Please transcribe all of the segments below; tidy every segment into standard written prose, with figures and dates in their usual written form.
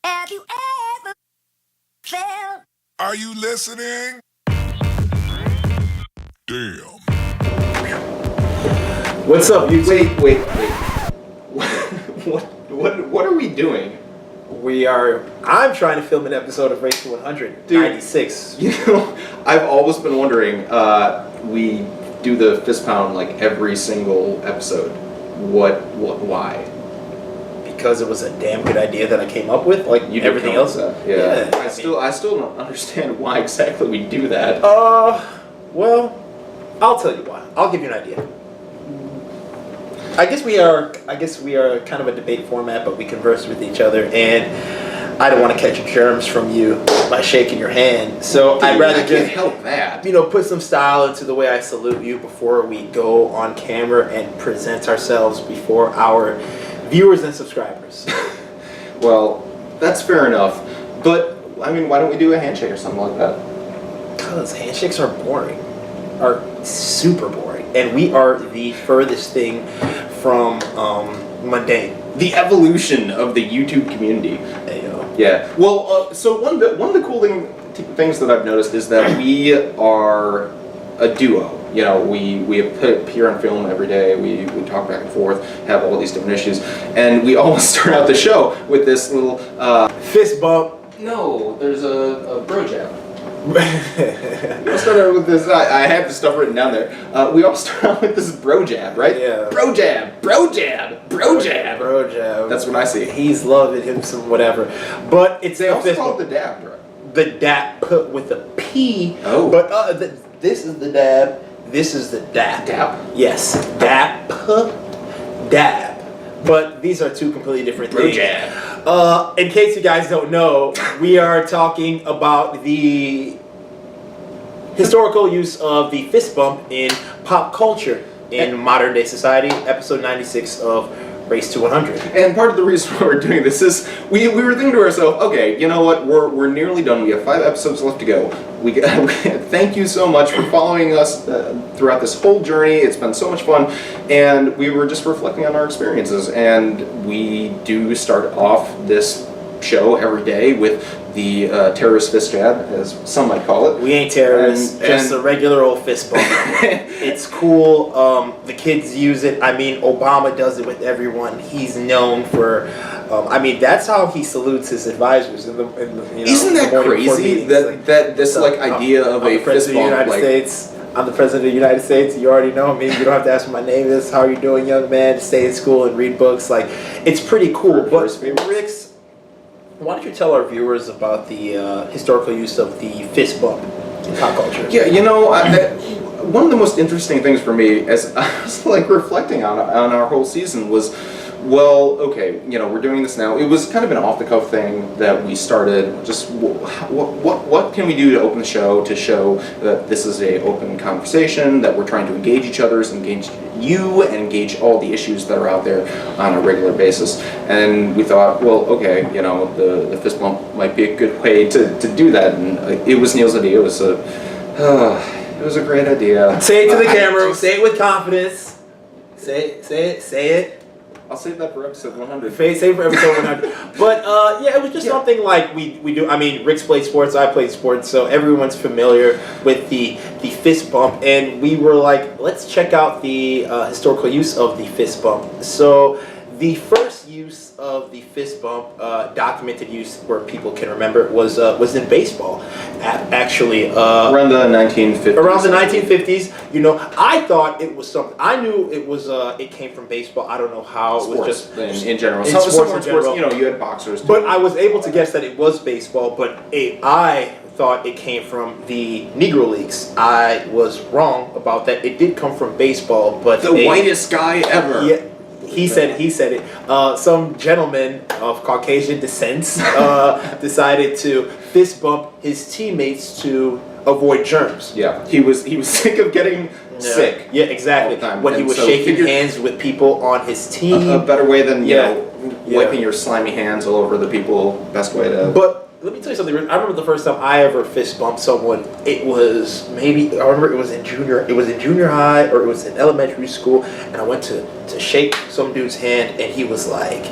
Have you ever felt? Are you listening? Damn. What's up, YouTube? Wait. What are we doing? I'm trying to film an episode of Race to 100, Dude. 96. You know, I've always been wondering, we do the fist pound like every single episode. Why? Because it was a damn good idea that I came up with, like You did everything come up else. with that. Yeah. I still don't understand why exactly we do that. Well, I'll tell you why. I'll give you an idea. I guess we are kind of a debate format, but we converse with each other, and I don't want to catch germs from you by shaking your hand. So Dude, I'd rather I can't just help that. put some style into the way I salute you before we go on camera and present ourselves before our viewers and subscribers. Well, that's fair enough. But I mean, why don't we do a handshake or something like that? Because handshakes are boring, are super boring, and we are the furthest thing from mundane. The evolution of the YouTube community. Ayo. Yeah. Well, so one of the cool things that I've noticed is that we are a duo. You know, we appear on film every day. We talk back and forth, have all these different issues, and we always start out the show with this little Fist bump. No, there's a Brojab. We'll start out with this. I have the stuff written down there. We all start out with this Brojab, right? Yeah. Brojab. Brojab. That's what I see. He's loving him some whatever, but it's They a also fist call bump. it the dab, bro. The dab put with a P. Oh. But this is the dab. This is the dab. Dab? Yes. Dab. Dab. But these are two completely different things. Brojab. In case you guys don't know, we are talking about the historical use of the fist bump in pop culture in modern day society, episode 96 of Race to 100. And part of the reason why we're doing this is we were thinking to ourselves, okay, you know what? We're nearly done. We have 5 episodes left to go. Thank you so much for following us throughout this whole journey. It's been so much fun, and we were just reflecting on our experiences. And we do start off this show every day with the terrorist fist jab, as some might call it. We ain't terrorists, just a regular old fist bump. It's cool. The kids use it. I mean, Obama does it with everyone. He's known for. That's how he salutes his advisors. Isn't that crazy? That this idea of a fist bump, I'm the president of the United States. You already know me. You don't have to ask what my name is. How are you doing, young man? Stay in school and read books. Like, it's pretty cool. But Rick's. Why don't you tell our viewers about the historical use of the fist bump in pop culture? Yeah, one of the most interesting things for me, as I was reflecting on our whole season, was, well, okay, we're doing this now. It was kind of an off-the-cuff thing that we started. Just what can we do to open the show to show that this is a open conversation, that we're trying to engage each other, engage you, and engage all the issues that are out there on a regular basis. And we thought, well, okay, the fist bump might be a good way to do that. And it was Neil's idea. It was a great idea. Say it to the camera. Say it with confidence. Say it. I'll save that for episode 100. Save it for episode 100. But it was just something like we do. I mean, Rick's played sports, I played sports, so everyone's familiar with the fist bump. And we were like, let's check out the historical use of the fist bump. So the first use of the fist bump, documented use where people can remember, was in baseball. Actually, around the 1950s. Around the 1950s, I thought it was something. I knew it was. It came from baseball. I don't know how. Sports, it was just in general. Sports, you had boxers too. But I was able to guess that it was baseball. But I thought it came from the Negro Leagues. I was wrong about that. It did come from baseball, but the whitest guy ever. Yeah. He said it. Some gentleman of Caucasian descent decided to fist bump his teammates to avoid germs. Yeah, he was sick of getting sick. Yeah, exactly. When he was shaking hands with people on his team. A better way than wiping your slimy hands all over the people. Best way to. But let me tell you something. I remember the first time I ever fist bumped someone. It was in junior high or it was in elementary school, and I went to shake some dude's hand, and he was like,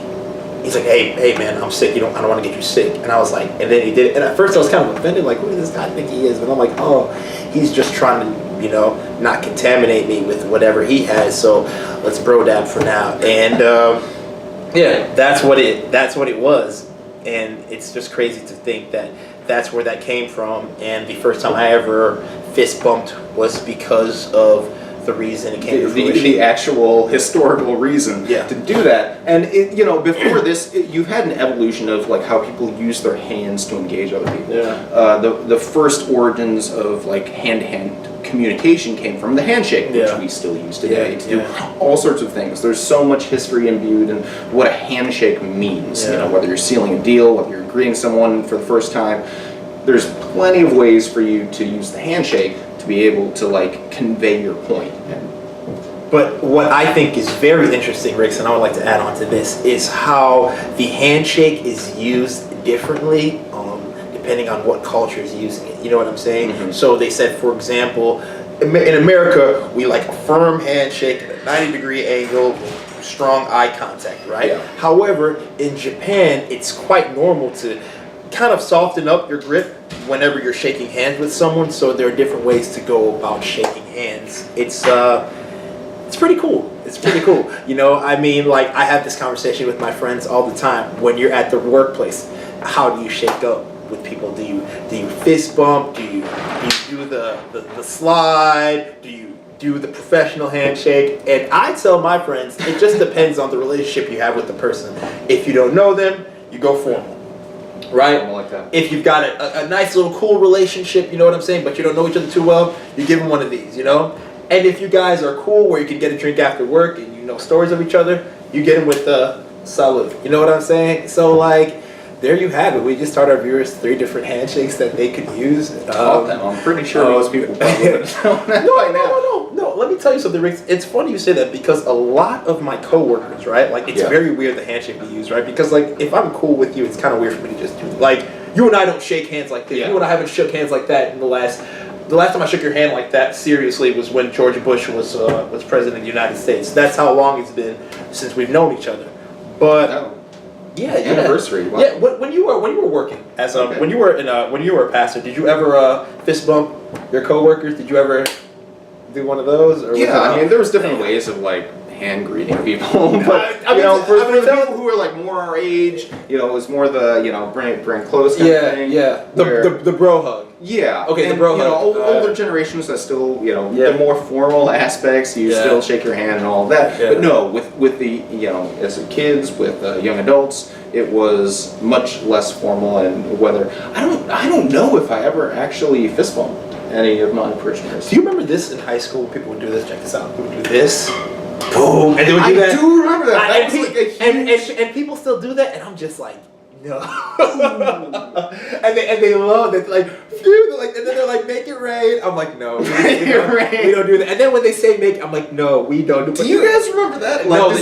he's like, hey man, I'm sick. I don't want to get you sick. And I was like, and then he did it. And at first I was kind of offended, like, who does this guy think he is? But I'm like, oh, he's just trying to, not contaminate me with whatever he has. So let's Brojab for now. And yeah, that's what it was. And it's just crazy to think that that's where that came from. And the first time I ever fist bumped was because of the reason it came to fruition. The actual historical reason Yeah. to do that. And before this, you've had an evolution of like how people use their hands to engage other people. Yeah. The first origins of like hand-to-hand communication came from the handshake, which Yeah. we still use today Yeah, to do yeah. all sorts of things. There's so much history imbued in what a handshake means. Yeah. Whether you're sealing a deal, whether you're greeting someone for the first time, there's plenty of ways for you to use the handshake to be able to like convey your point. But what I think is very interesting, Rix, and I would like to add on to this, is how the handshake is used differently depending on what culture is using it. You know what I'm saying? Mm-hmm. So they said, for example, in America, we like a firm handshake at a 90-degree angle, strong eye contact, right? Yeah. However, in Japan, it's quite normal to kind of soften up your grip whenever you're shaking hands with someone. So there are different ways to go about shaking hands. It's pretty cool. It's pretty cool. I mean, like, I have this conversation with my friends all the time. When you're at the workplace, how do you shake up with people? Do you fist bump? Do you do the slide? Do you do the professional handshake? And I tell my friends, it just depends on the relationship you have with the person. If you don't know them, you go formal. Right? Something like that. If you've got a nice little cool relationship, you know what I'm saying, but you don't know each other too well, you give them one of these, And if you guys are cool where you can get a drink after work and you know stories of each other, you get them with the salute. You know what I'm saying? So, like, there you have it. We just taught our viewers 3 different handshakes that they could use. I'm pretty sure most people probably would have known that by now. No. Let me tell you something, Rick. It's funny you say that because a lot of my coworkers, right? Like, it's very weird the handshake we use, right? Because, like, if I'm cool with you, it's kind of weird for me to just do, like, you and I don't shake hands like this. Yeah. You and I haven't shook hands like that in the last time I shook your hand like that seriously was when George Bush was president of the United States. That's how long it's been since we've known each other. But yeah, anniversary. Wow. Yeah, when you were working as when you were a pastor, did you ever fist bump your coworkers? Did you ever do one of those? Or I mean, there was different ways of like hand greeting people, but for the people who are like more our age, it was more the bring close kind of thing. Yeah, the bro hug. Yeah. Okay, and, the bro hug. Older generations that still, the more formal aspects, you still shake your hand and all of that. Yeah. But no, with the, as a kids, with young adults, it was much less formal. And whether, I don't know if I ever actually fist bumped any of my parishioners. Do you remember this in high school? People would do this. Check this out. People would do this. Boom. And they would do that. I do remember that. That was like a huge... and people still do that, and I'm just like, no. and they love it. Like, phew, and then they're like, make it rain. I'm like, no. We don't do that. And then when they say make, I'm like, no, we don't do it. Do you guys remember that? Like,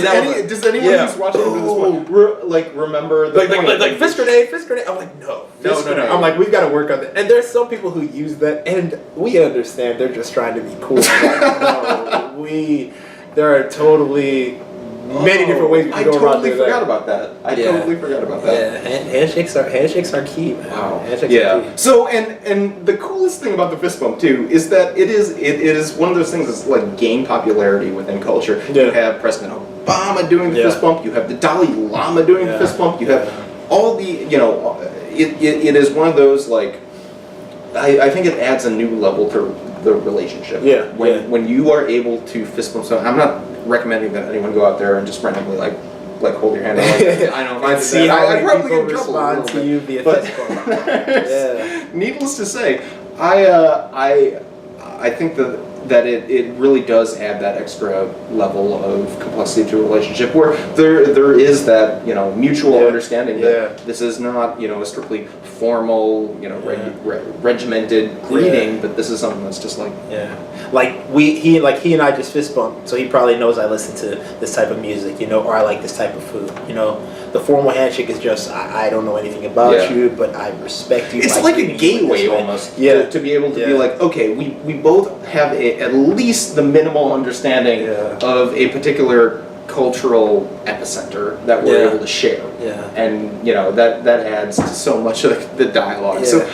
does anyone who's watching this remember the like fist grenade? I'm like, no. I'm like, we've got to work on that. And there's some people who use that, and we understand they're just trying to be cool. Like, no, there are totally many different ways we can go around that. I totally forgot about that. Yeah, handshakes are key, man. Wow. Handshakes are key. So and the coolest thing about the fist bump too is that it is one of those things that's like gained popularity within culture. Yeah. You have President Obama doing the fist bump. You have the Dalai Lama doing the fist bump. You have all the it is one of those like I think it adds a new level to the relationship. Yeah. When you are able to fist bump someone, I'm not recommending that anyone go out there and just randomly like hold your hand out. Like, I know. And see how I'd probably get in people trouble respond to you via fist bump. Yeah. Needless to say, I think that it really does add that extra level of complexity to a relationship where there is that mutual understanding that this is not a strictly formal regimented greeting, but this is something that's just like he and I just fist bumped, so he probably knows I listen to this type of music, or I like this type of food. The formal handshake is just I don't know anything about you, but I respect you. It's like a gateway almost. To be able to be like, okay, we both have at least the minimal understanding of a particular cultural epicenter that we're able to share. Yeah. And that adds to so much of the dialogue. Yeah. So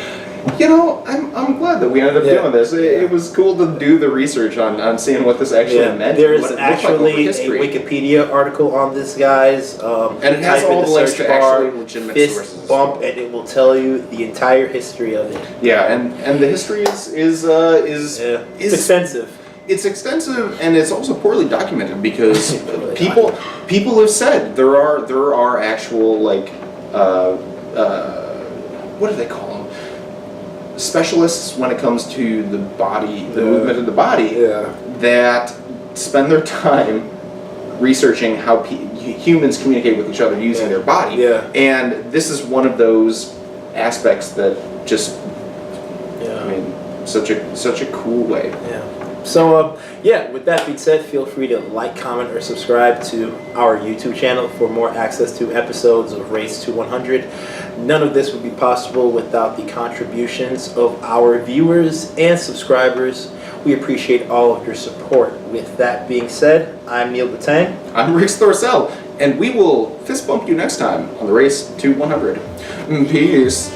I'm glad that we ended up doing this. It was cool to do the research on seeing what this actually meant. There's what it actually looked like over a history. Wikipedia article on this, guys. And it has type in all the links search to bar, actually legitimate fist sources. bump, and it will tell you the entire history of it. Yeah, and the history is It's extensive. It's extensive, and it's also poorly documented because Poorly people have said there are actual what do they call them? Specialists when it comes to the body, the movement of the body, that spend their time researching how humans communicate with each other using their body. Yeah. And this is one of those aspects that just, I mean, such a cool way. Yeah. So, with that being said, feel free to like, comment, or subscribe to our YouTube channel for more access to episodes of Race to 100. None of this would be possible without the contributions of our viewers and subscribers. We appreciate all of your support. With that being said, I'm Neil Batang. I'm Rick Thorcell, and we will fist bump you next time on the Race to 100. Peace.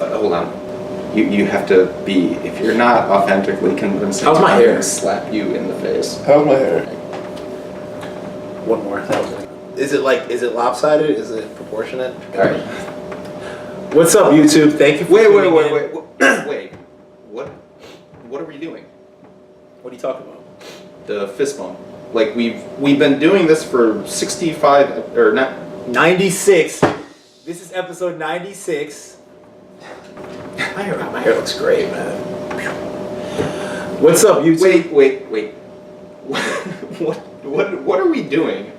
Hold on. You have to be, if you're not authentically convincing, How's my I'm hair? gonna slap you in the face. How's my hair? One more. Is it lopsided? Is it proportionate? All right. What's up, YouTube? Thank you for tuning in. Wait. What are we doing? What are you talking about? The fist bump. Like we've been doing this for 65 or not 96. This is episode 96. My hair looks great, man. What's up, YouTube? Wait. What are we doing?